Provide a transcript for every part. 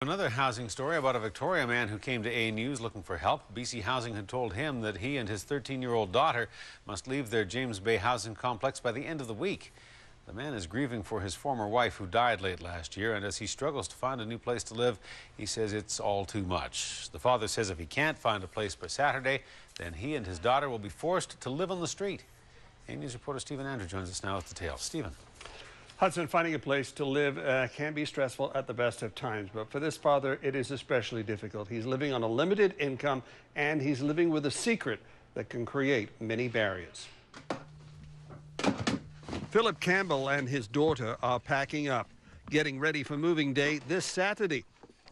Another housing story about a Victoria man who came to A News looking for help. BC Housing had told him that he and his 13-year-old daughter must leave their James Bay housing complex by the end of the week. The man is grieving for his former wife who died late last year, and as he struggles to find a new place to live, he says it's all too much. The father says if he can't find a place by Saturday, then he and his daughter will be forced to live on the street. A News reporter Stephen Andrew joins us now with details. Stephen. Hudson, finding a place to live can be stressful at the best of times, but for this father, it is especially difficult. He's living on a limited income, and he's living with a secret that can create many barriers. Philip Campbell and his daughter are packing up, getting ready for moving day this Saturday.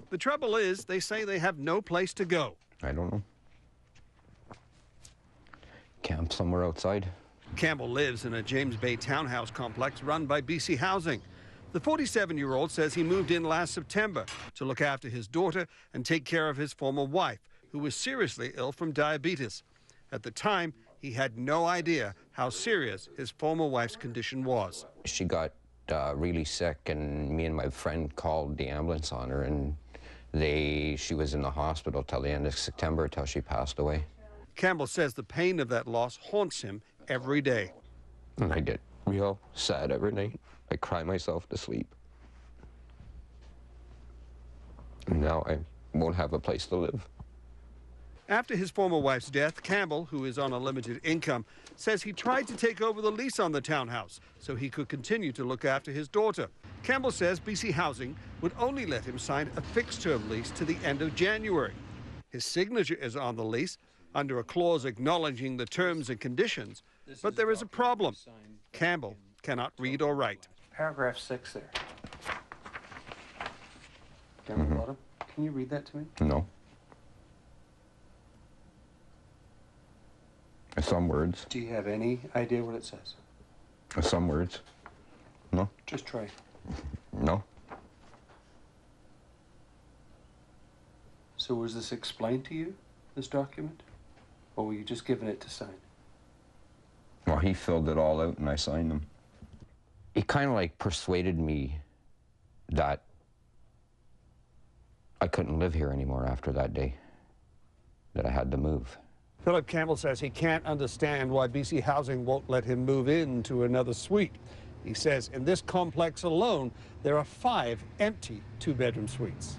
The trouble is, they say they have no place to go. I don't know. Camp somewhere outside. Campbell lives in a James Bay Townhouse complex run by BC Housing. The 47-year-old says he moved in last September to look after his daughter and take care of his former wife, who was seriously ill from diabetes. At the time, he had no idea how serious his former wife's condition was. She got really sick, and me and my friend called the ambulance on her, and she was in the hospital till the end of September, till she passed away. Campbell says the pain of that loss haunts him every day. And I get real sad every night. I cry myself to sleep. And now I won't have a place to live. After his former wife's death, Campbell, who is on a limited income, says he tried to take over the lease on the townhouse so he could continue to look after his daughter. Campbell says BC Housing would only let him sign a fixed-term lease to the end of January. His signature is on the lease under a clause acknowledging the terms and conditions, but there is a problem. Campbell cannot read or write. Paragraph 6 there. Down the bottom. Can you read that to me? No. Some words. Do you have any idea what it says? Some words. No. Just try. No. So was this explained to you, this document? Or were you just given it to sign? Well, he filled it all out and I signed them. He kind of like persuaded me that I couldn't live here anymore after that day, that I had to move. Philip Campbell says he can't understand why BC Housing won't let him move into another suite. He says in this complex alone, there are 5 empty 2-bedroom suites.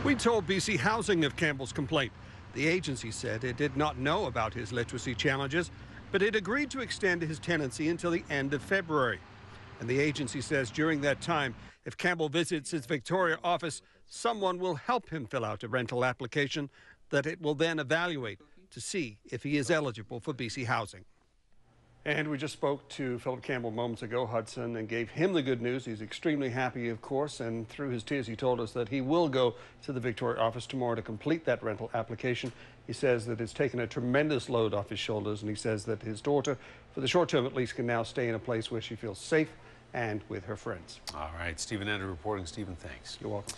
We told BC Housing of Campbell's complaint. The agency said it did not know about his literacy challenges, but it agreed to extend his tenancy until the end of February. And the agency says during that time, if Campbell visits his Victoria office, someone will help him fill out a rental application that it will then evaluate to see if he is eligible for BC Housing. And we just spoke to Philip Campbell moments ago, Hudson, and gave him the good news. He's extremely happy, of course, and through his tears he told us that he will go to the Victoria office tomorrow to complete that rental application. He says that it's taken a tremendous load off his shoulders, and he says that his daughter, for the short term at least, can now stay in a place where she feels safe and with her friends. All right, Stephen Andrew reporting. Stephen, thanks. You're welcome.